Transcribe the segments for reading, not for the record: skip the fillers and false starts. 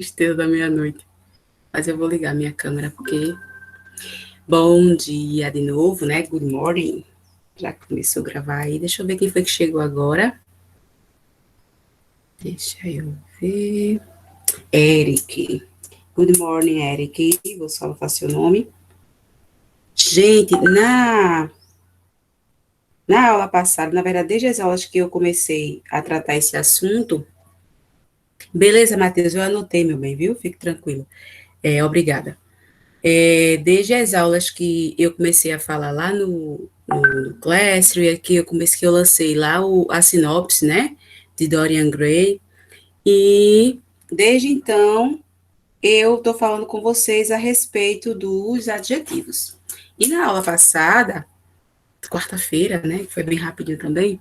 Estrela da meia-noite. Mas eu vou ligar minha câmera porque... Bom dia de novo, né? Good morning. Já começou a gravar aí. Deixa eu ver quem foi que chegou agora. Deixa eu ver. Eric. Good morning, Eric. Vou só falar seu nome. Gente, na aula passada, na verdade, desde as aulas que eu comecei a tratar esse assunto... Beleza, Matheus, eu anotei, meu bem, viu? Fique tranquilo. Obrigada. Desde as aulas que eu comecei a falar lá no Classroom, e que eu lancei lá a sinopse, né, de Dorian Gray, e desde então eu estou falando com vocês a respeito dos adjetivos. E na aula passada, quarta-feira, né, que foi bem rapidinho também,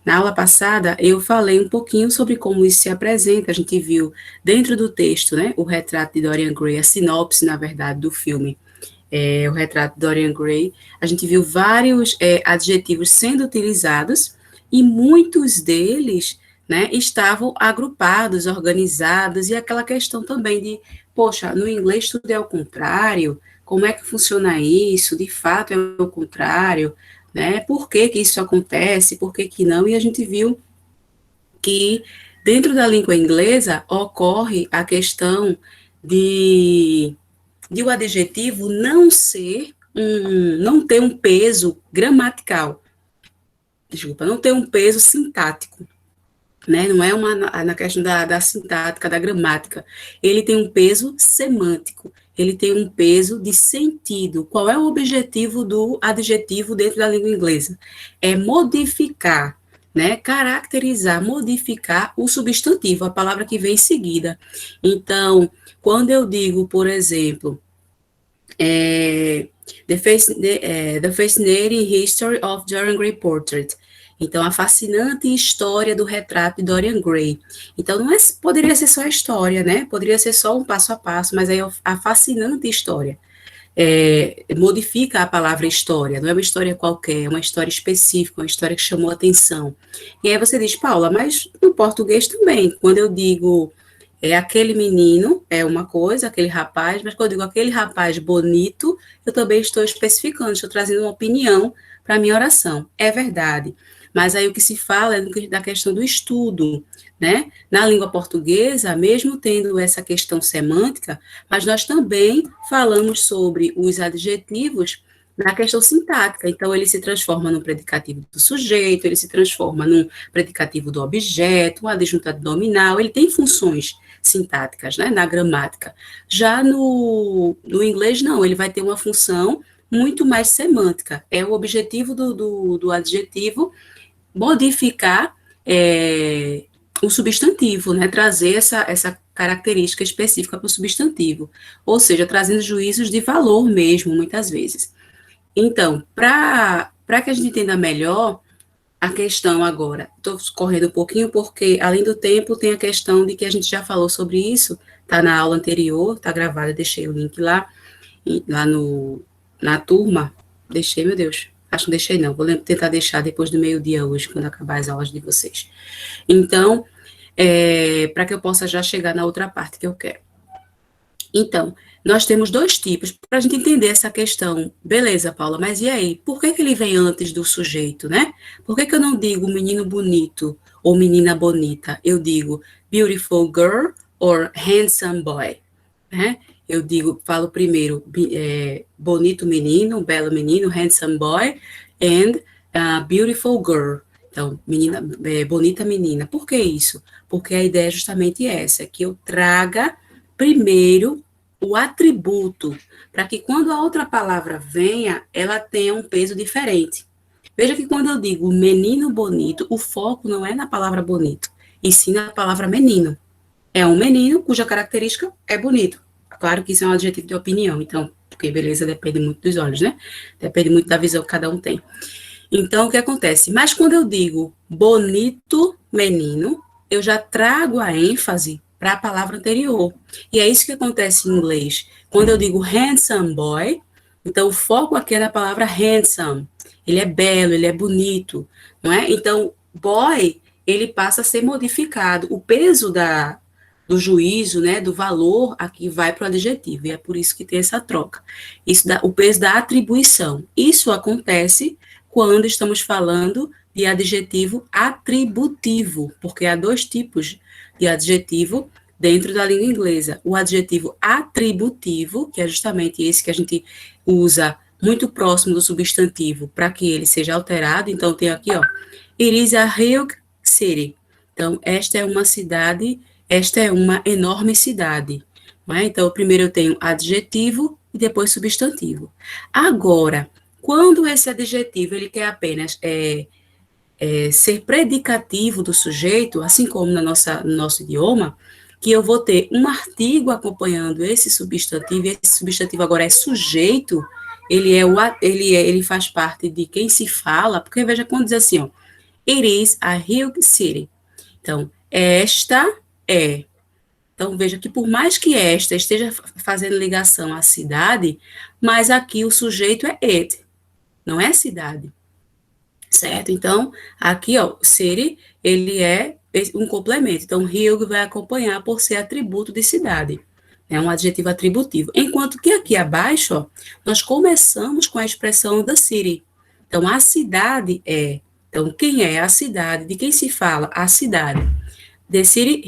na aula passada eu falei um pouquinho sobre como isso se apresenta, a gente viu dentro do texto, né, o retrato de Dorian Gray, a sinopse, na verdade, do filme, o retrato de Dorian Gray, a gente viu vários adjetivos sendo utilizados e muitos deles, né, estavam agrupados, organizados, e aquela questão também de, poxa, no inglês tudo é o contrário, como é que funciona isso? De fato é o contrário, né? Por que que isso acontece? Por que que não? E a gente viu que dentro da língua inglesa ocorre a questão de o adjetivo não ter um peso gramatical, desculpa, não ter um peso sintático, né? Não é na questão da sintática, da gramática. Ele tem um peso semântico, ele tem um peso de sentido. Qual é o objetivo do adjetivo dentro da língua inglesa? É modificar, né? Caracterizar, modificar o substantivo, a palavra que vem em seguida. Então, quando eu digo, por exemplo, The Fascinating History of Dorian Gray Portrait. Então, a fascinante história do retrato de Dorian Gray. Então, não é, poderia ser só a história, né? Poderia ser só um passo a passo, mas aí a fascinante história. Modifica a palavra história, não é uma história qualquer, é uma história específica, uma história que chamou atenção. E aí você diz, Paula, mas no português também, quando eu digo aquele menino, é uma coisa, aquele rapaz, mas quando eu digo aquele rapaz bonito, eu também estou especificando, estou trazendo uma opinião para a minha oração. É verdade. Mas aí o que se fala é da questão do estudo, né? Na língua portuguesa, mesmo tendo essa questão semântica, mas nós também falamos sobre os adjetivos na questão sintática. Então, ele se transforma num predicativo do sujeito, ele se transforma num predicativo do objeto, um adjuntado nominal, ele tem funções sintáticas, né, na gramática. Já no inglês, não, ele vai ter uma função muito mais semântica. É o objetivo do adjetivo modificar o substantivo, né, trazer essa característica específica para o substantivo, ou seja, trazendo juízos de valor mesmo, muitas vezes. Então, para que a gente entenda melhor a questão agora, estou correndo um pouquinho porque, além do tempo, tem a questão de que a gente já falou sobre isso, está na aula anterior, está gravada, deixei o link lá, lá na turma, deixei, meu Deus, acho que não deixei não, vou tentar deixar depois do meio-dia hoje, quando acabar as aulas de vocês. Então, para que eu possa já chegar na outra parte que eu quero. Então, nós temos dois tipos, para a gente entender essa questão. Beleza, Paula, mas e aí? Por que ele vem antes do sujeito, né? Por que eu não digo menino bonito ou menina bonita? Eu digo beautiful girl or handsome boy, né? Eu falo primeiro bonito menino, belo menino, handsome boy, and beautiful girl. Então, bonita menina. Por que isso? Porque a ideia é justamente essa, que eu traga primeiro o atributo, para que quando a outra palavra venha, ela tenha um peso diferente. Veja que quando eu digo menino bonito, o foco não é na palavra bonito, e sim na palavra menino. É um menino cuja característica é bonito. Claro que isso é um adjetivo de opinião, então, porque beleza depende muito dos olhos, né? Depende muito da visão que cada um tem. Então, o que acontece? Mas quando eu digo bonito menino, eu já trago a ênfase para a palavra anterior. E é isso que acontece em inglês. Quando eu digo handsome boy, então o foco aqui é na palavra handsome. Ele é belo, ele é bonito, não é? Então, boy, ele passa a ser modificado. O peso do juízo, né, do valor, aqui vai para o adjetivo, e é por isso que tem essa troca. Isso dá o peso da atribuição. Isso acontece quando estamos falando de adjetivo atributivo, porque há dois tipos de adjetivo dentro da língua inglesa. O adjetivo atributivo, que é justamente esse que a gente usa muito próximo do substantivo para que ele seja alterado. Então, tem aqui, ó, it is a huge city. Então, esta é uma enorme cidade. Não é? Então, primeiro eu tenho adjetivo e depois substantivo. Agora, quando esse adjetivo ele quer apenas ser predicativo do sujeito, assim como no nosso idioma, que eu vou ter um artigo acompanhando esse substantivo, e esse substantivo agora é sujeito, ele faz parte de quem se fala, porque veja quando diz assim, ó, it is a huge city. Então, esta é. Então, veja que por mais que esta esteja fazendo ligação à cidade, mas aqui o sujeito é it, não é cidade. Certo? Então, aqui, ó, city, ele é um complemento. Então, Rio vai acompanhar por ser atributo de cidade. É um adjetivo atributivo. Enquanto que aqui abaixo, ó, nós começamos com a expressão the city. Então, a cidade é. Então, quem é a cidade? De quem se fala? A cidade. The city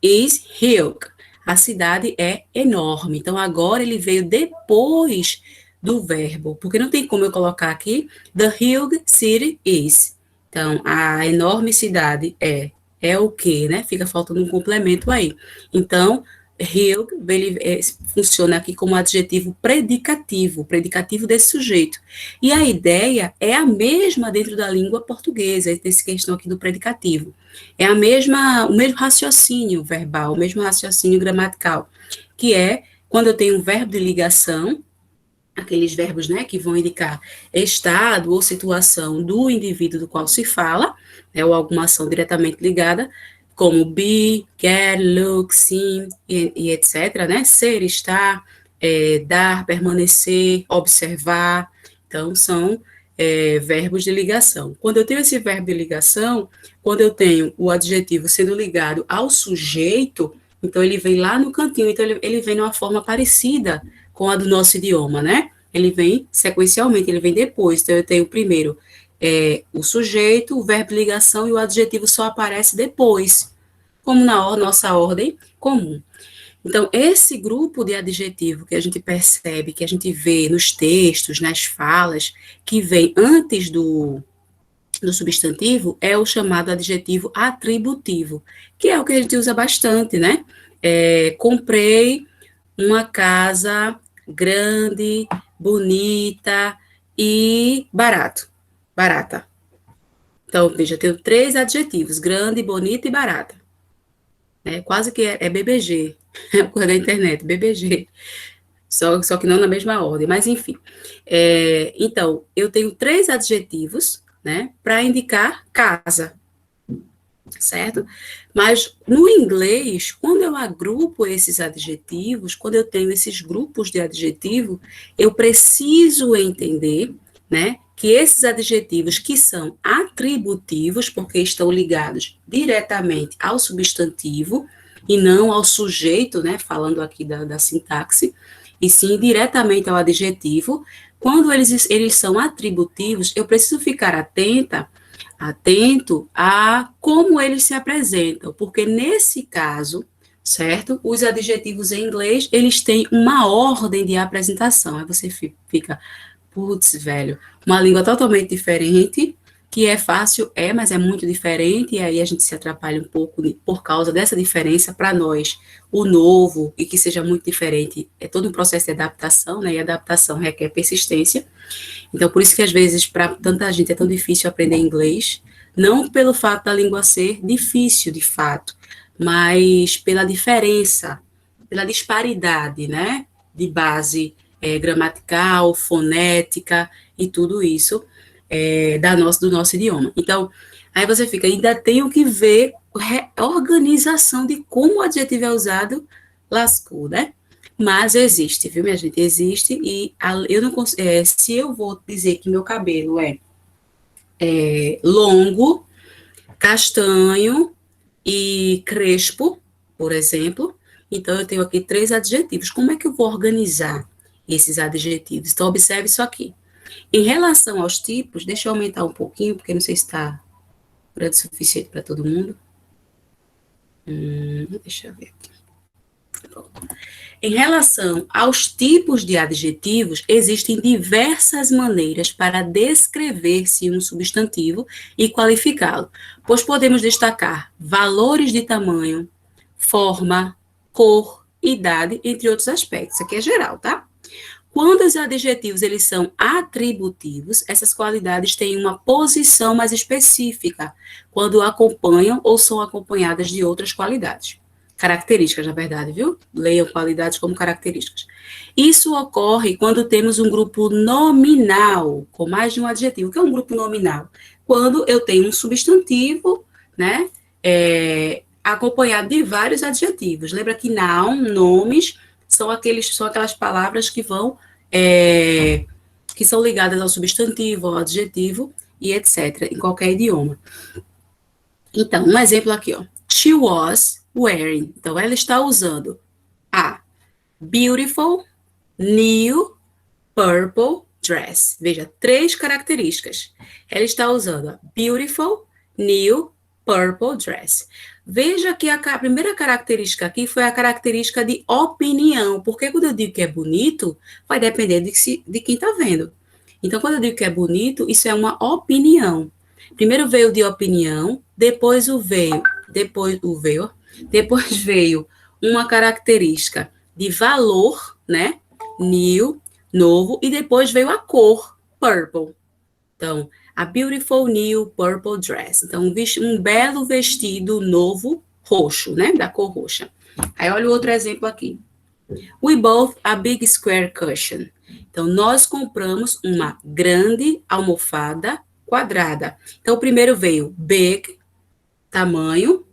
is huge. A cidade é enorme. Então, agora ele veio depois do verbo, porque não tem como eu colocar aqui the huge city is. Então, a enorme cidade é o quê, né? Fica faltando um complemento aí. Então, huge, ele funciona aqui como adjetivo predicativo desse sujeito. E a ideia é a mesma dentro da língua portuguesa, dessa questão aqui do predicativo. É o mesmo raciocínio verbal, o mesmo raciocínio gramatical, que é quando eu tenho um verbo de ligação, aqueles verbos, né, que vão indicar estado ou situação do indivíduo do qual se fala, né, ou alguma ação diretamente ligada, como be, get, look, seem, e etc., né, ser, estar, dar, permanecer, observar, então são verbos de ligação. Quando eu tenho esse verbo de ligação, quando eu tenho o adjetivo sendo ligado ao sujeito, então ele vem lá no cantinho, então ele vem de uma forma parecida com a do nosso idioma, né? Ele vem sequencialmente, ele vem depois. Então, eu tenho primeiro o sujeito, o verbo de ligação e o adjetivo só aparece depois, como na nossa ordem comum. Então, esse grupo de adjetivo que a gente percebe, que a gente vê nos textos, nas falas, que vem antes do substantivo, é o chamado adjetivo atributivo, que é o que a gente usa bastante, né? Comprei uma casa grande, bonita e barata. Então, veja, eu tenho 3 adjetivos, grande, bonita e barata. Quase que é BBG, é a coisa da internet, BBG. Só que não na mesma ordem, mas enfim. Então, eu tenho 3 adjetivos, né, para indicar casa, certo? Mas no inglês, quando eu agrupo esses adjetivos, quando eu tenho esses grupos de adjetivo, eu preciso entender, né, que esses adjetivos que são atributivos, porque estão ligados diretamente ao substantivo e não ao sujeito, né, falando aqui da sintaxe, e sim diretamente ao adjetivo, quando eles são atributivos, eu preciso ficar atento a como eles se apresentam, porque nesse caso, certo? Os adjetivos em inglês, eles têm uma ordem de apresentação. Aí você fica, putz, velho, uma língua totalmente diferente, que é fácil, mas é muito diferente, e aí a gente se atrapalha um pouco por causa dessa diferença para nós. O novo, e que seja muito diferente, é todo um processo de adaptação, né? E adaptação requer persistência. Então, por isso que às vezes, para tanta gente, é tão difícil aprender inglês, não pelo fato da língua ser difícil, de fato, mas pela diferença, pela disparidade, né, de base gramatical, fonética e tudo isso do nosso idioma. Então, aí você fica, ainda tenho que ver a organização de como o adjetivo é usado, lascou, né? Mas existe, viu, minha gente? Existe e eu não se eu vou dizer que meu cabelo é longo, castanho e crespo, por exemplo. Então, eu tenho aqui 3 adjetivos. Como é que eu vou organizar esses adjetivos? Então, observe isso aqui. Em relação aos tipos, deixa eu aumentar um pouquinho, porque não sei se está grande o suficiente para todo mundo. Deixa eu ver aqui. Pronto. Em relação aos tipos de adjetivos, existem diversas maneiras para descrever-se um substantivo e qualificá-lo, pois podemos destacar valores de tamanho, forma, cor, idade, entre outros aspectos. Isso aqui é geral, tá? Quando os adjetivos eles são atributivos, essas qualidades têm uma posição mais específica, quando acompanham ou são acompanhadas de outras qualidades. Características, na verdade, viu? Leiam qualidades como características. Isso ocorre quando temos um grupo nominal, com mais de um adjetivo. O que é um grupo nominal? Quando eu tenho um substantivo, né, acompanhado de vários adjetivos. Lembra que noun, nomes, são aquelas palavras que vão, que são ligadas ao substantivo, ao adjetivo e etc., em qualquer idioma. Então, um exemplo aqui, ó. She was wearing. Então, ela está usando a beautiful, new, purple dress. Veja, 3 características. Ela está usando a beautiful, new, purple dress. Veja que a primeira característica aqui foi a característica de opinião, porque quando eu digo que é bonito, vai depender de quem está vendo. Então, quando eu digo que é bonito, isso é uma opinião. Primeiro veio de opinião, depois veio uma característica de valor, né? New, novo, e depois veio a cor, purple. Então, a beautiful new purple dress. Então, um belo vestido novo, roxo, né? Da cor roxa. Aí, olha o outro exemplo aqui. We bought a big square cushion. Então, nós compramos uma grande almofada quadrada. Então, primeiro veio big, tamanho,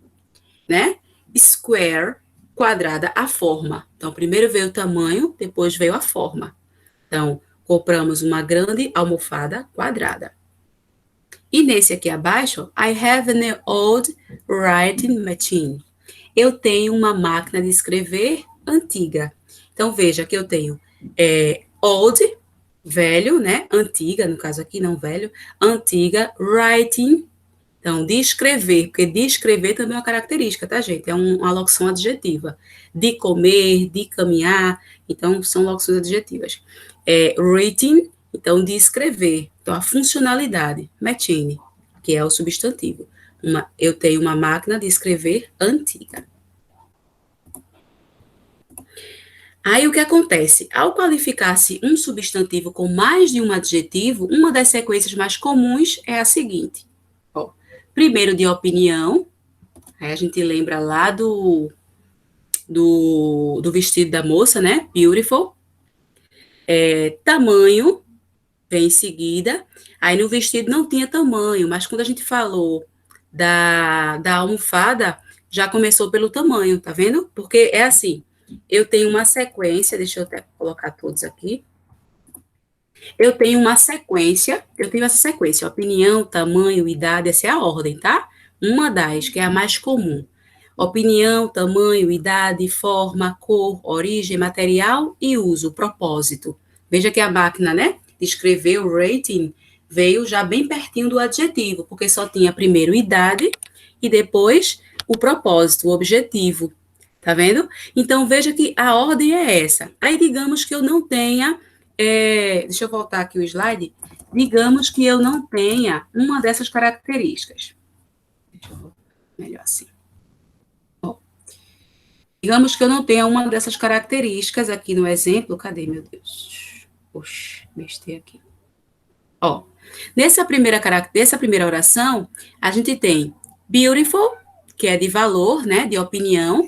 né? Square, quadrada, a forma. Então, primeiro veio o tamanho, depois veio a forma. Então, compramos uma grande almofada quadrada. E nesse aqui abaixo, I have an old writing machine. Eu tenho uma máquina de escrever antiga. Então, veja que eu tenho old, velho, né? Antiga, no caso aqui, não velho. Antiga, writing. Então, de escrever, porque de escrever também é uma característica, tá, gente? É uma locução adjetiva. De comer, de caminhar, então são locuções adjetivas. Writing, então, de escrever. Então, a funcionalidade, machine, que é o substantivo. Eu tenho uma máquina de escrever antiga. Aí, o que acontece? Ao qualificar-se um substantivo com mais de um adjetivo, uma das sequências mais comuns é a seguinte. Ó, primeiro de opinião, aí a gente lembra lá do vestido da moça, né? Beautiful. Tamanho, vem em seguida. Aí no vestido não tinha tamanho, mas quando a gente falou da almofada, já começou pelo tamanho, tá vendo? Porque é assim, eu tenho uma sequência, deixa eu até colocar todos aqui. Eu tenho essa sequência, opinião, tamanho, idade, essa é a ordem, tá? Uma das, que é a mais comum. Opinião, tamanho, idade, forma, cor, origem, material e uso, propósito. Veja que a máquina, né, de escrever o rating veio já bem pertinho do adjetivo, porque só tinha primeiro idade e depois o propósito, o objetivo. Tá vendo? Então, veja que a ordem é essa. Aí, digamos que eu não tenha... deixa eu voltar aqui o slide. Digamos que eu não tenha uma dessas características. Deixa eu voltar melhor assim. Digamos que eu não tenha uma dessas características aqui no exemplo. Cadê, meu Deus? Poxa, bestei aqui. Ó, dessa primeira oração, a gente tem beautiful, que é de valor, né, de opinião,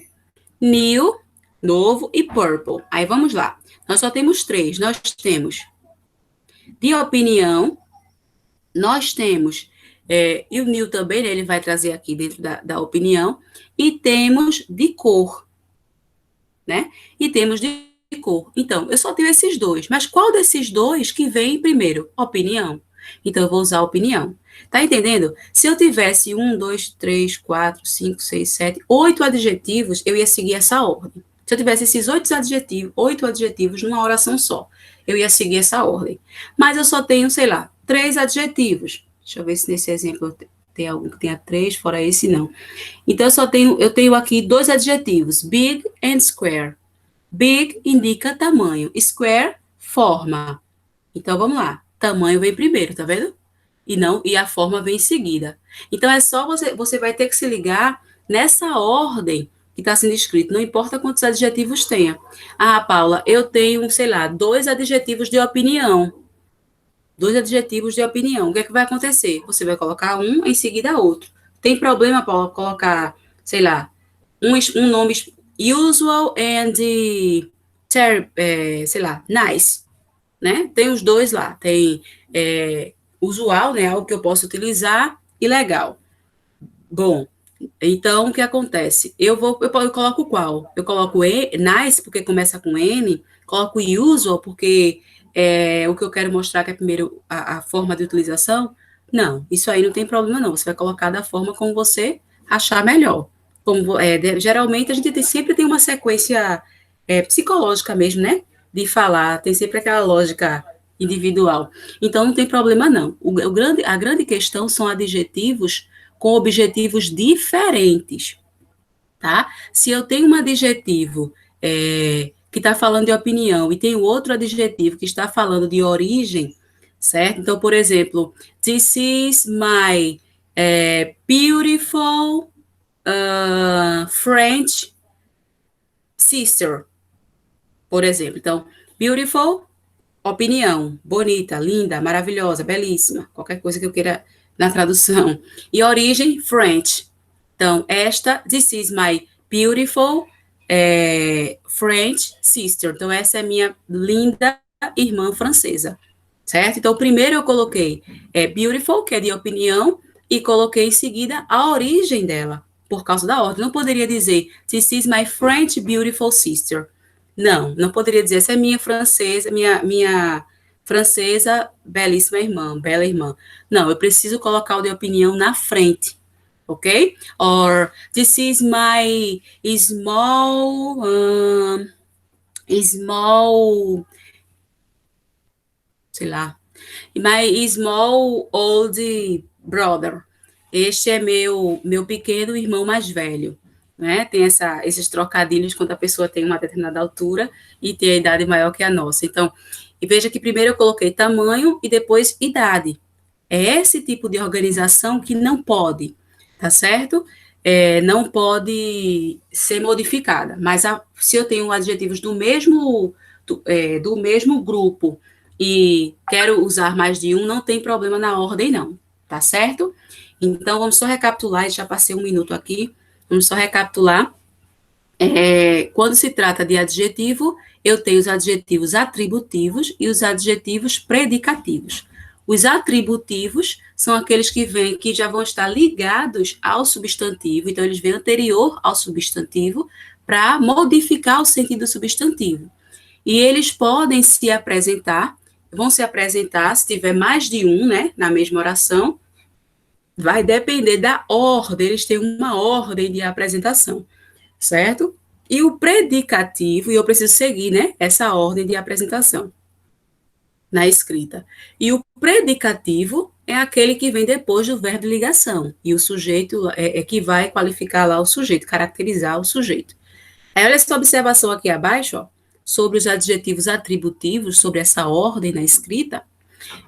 new, novo, e purple. Aí, vamos lá. Nós só temos 3. Nós temos de opinião, nós temos, e o new também, né, ele vai trazer aqui dentro da opinião, e temos de cor, né? E temos de cor. Então, eu só tenho esses 2. Mas qual desses 2 que vem primeiro? Opinião. Então, eu vou usar opinião. Tá entendendo? Se eu tivesse 8 adjetivos, eu ia seguir essa ordem. Se eu tivesse esses 8 adjetivos numa oração só, eu ia seguir essa ordem. Mas eu só tenho, sei lá, 3 adjetivos. Deixa eu ver se nesse exemplo tem algum que tenha 3, fora esse não. Então, eu tenho aqui 2 adjetivos, big and square. Big indica tamanho, square, forma. Então, vamos lá. Tamanho vem primeiro, tá vendo? E a forma vem em seguida. Então, é só você vai ter que se ligar nessa ordem que está sendo escrito, não importa quantos adjetivos tenha. Ah, Paula, eu tenho, sei lá, 2 adjetivos de opinião. 2 adjetivos de opinião. O que é que vai acontecer? Você vai colocar um em seguida outro. Tem problema, Paula, colocar, sei lá, um nome usual and, sei lá, nice, né? Tem os dois lá. Tem usual, né? Algo que eu posso utilizar, e legal. Bom, então o que acontece? Eu coloco qual? Eu coloco nice, porque começa com N, coloco usual, porque é o que eu quero mostrar que é primeiro a forma de utilização. Não, isso aí não tem problema, não. Você vai colocar da forma como você achar melhor. Geralmente a gente sempre tem uma sequência psicológica mesmo, né? De falar, tem sempre aquela lógica individual. Então não tem problema, não. A grande questão são adjetivos com objetivos diferentes, tá? Se eu tenho um adjetivo que está falando de opinião e tem outro adjetivo que está falando de origem, certo? Então, por exemplo, this is my beautiful French sister, por exemplo. Então, beautiful, opinião, bonita, linda, maravilhosa, belíssima, qualquer coisa que eu queira na tradução. E origem, French. Então, this is my beautiful French sister. Então, essa é minha linda irmã francesa, certo? Então, primeiro eu coloquei beautiful, que é de opinião, e coloquei em seguida a origem dela, por causa da ordem. Não poderia dizer, this is my French beautiful sister. Não poderia dizer, essa é minha francesa, minha francesa, belíssima irmã, bela irmã. Não, eu preciso colocar o de opinião na frente, ok? Or, this is my small, sei lá, my small old brother. Este é meu pequeno irmão mais velho. Né? Tem esses trocadilhos quando a pessoa tem uma determinada altura e tem a idade maior que a nossa. Então, e veja que primeiro eu coloquei tamanho e depois idade. É esse tipo de organização que não pode, tá certo? Não pode ser modificada. Mas se eu tenho adjetivos do mesmo grupo e quero usar mais de um, não tem problema na ordem, não. Tá certo? Então, vamos só recapitular, já passei 1 minuto aqui. Vamos só recapitular. Quando se trata de adjetivo, eu tenho os adjetivos atributivos e os adjetivos predicativos. Os atributivos são aqueles que já vão estar ligados ao substantivo, então eles vêm anterior ao substantivo para modificar o sentido do substantivo. E eles podem vão se apresentar se tiver mais de um, né, na mesma oração. Vai depender da ordem, eles têm uma ordem de apresentação, certo? E o predicativo, e eu preciso seguir, né, essa ordem de apresentação na escrita. E o predicativo é aquele que vem depois do verbo de ligação, e o sujeito que vai qualificar lá o sujeito, caracterizar o sujeito. Aí olha essa observação aqui abaixo, ó, sobre os adjetivos atributivos, sobre essa ordem na escrita.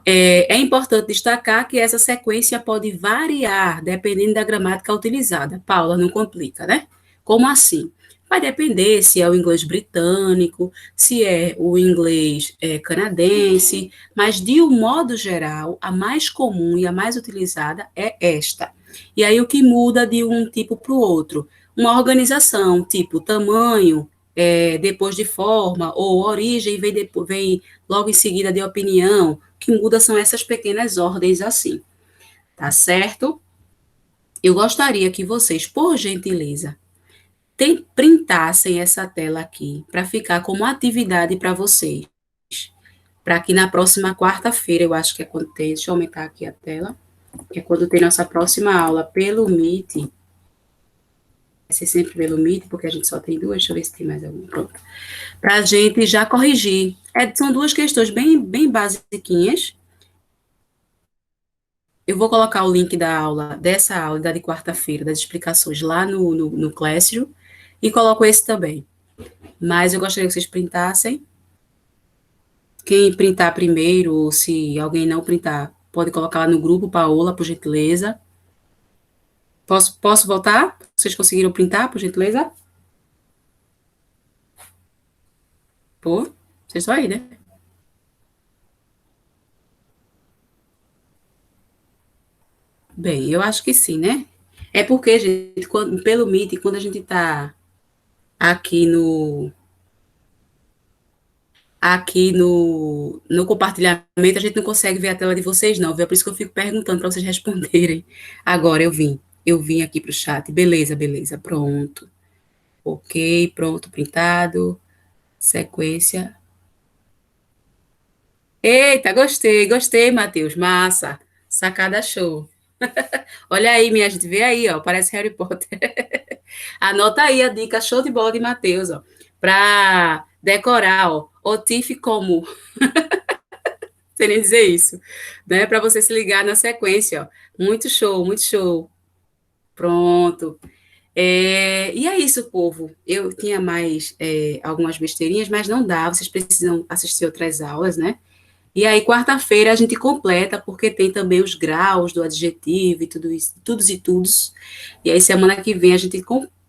É importante destacar que essa sequência pode variar dependendo da gramática utilizada. Paula, não complica, né? Como assim? Vai depender se é o inglês britânico, se é o inglês canadense, mas de um modo geral, a mais comum e a mais utilizada é esta. E aí o que muda de um tipo para o outro? Uma organização, tipo tamanho, depois de forma, ou origem vem logo em seguida de opinião. O que muda são essas pequenas ordens assim, tá certo? Eu gostaria que vocês, por gentileza, printassem essa tela aqui, para ficar como atividade para vocês. para que na próxima quarta-feira, eu acho que é quando tem, deixa eu aumentar aqui a tela, é quando tem nossa próxima aula pelo Meet, vai ser sempre pelo Meet, porque a gente só tem duas, deixa eu ver se tem mais alguma, pronto, para a gente já corrigir. São duas questões bem basiquinhas. Eu vou colocar o link da aula, dessa aula, da de quarta-feira, das explicações lá no Classroom, e coloco esse também. Mas eu gostaria que vocês printassem. Quem printar primeiro, ou se alguém não printar, pode colocar lá no grupo, Paola, por gentileza. Posso voltar? Vocês conseguiram printar, por gentileza? Pô, vocês estão aí, né? Bem, eu acho que sim, né? É porque, gente, pelo Meet, quando a gente está aqui no compartilhamento, a gente não consegue ver a tela de vocês, não, viu? É por isso que eu fico perguntando para vocês responderem. Agora eu vim aqui para o chat. Beleza, beleza, pronto. Ok, pronto, printado. Sequência. Eita, gostei, Matheus. Massa. Sacada show. Olha aí, minha gente, vê aí, ó, parece Harry Potter. Anota aí a dica show de bola de Matheus, ó, para decorar, ó, o TIF como, sem nem dizer isso, né, para você se ligar na sequência, ó. Muito show, muito show. Pronto. E é isso, povo. Eu tinha mais algumas besteirinhas, mas não dá, vocês precisam assistir outras aulas, né? E aí, quarta-feira, a gente completa, porque tem também os graus do adjetivo e tudo isso, todos e tudos. E aí, semana que vem, a gente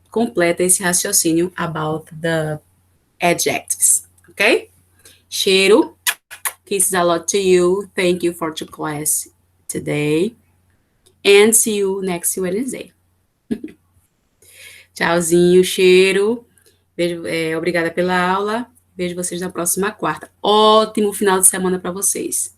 completa esse raciocínio about the adjectives, ok? Cheiro, kisses a lot to you. Thank you for the class today. And see you next Wednesday. Tchauzinho, cheiro. Beijo, obrigada pela aula. Vejo vocês na próxima quarta. Ótimo final de semana para vocês.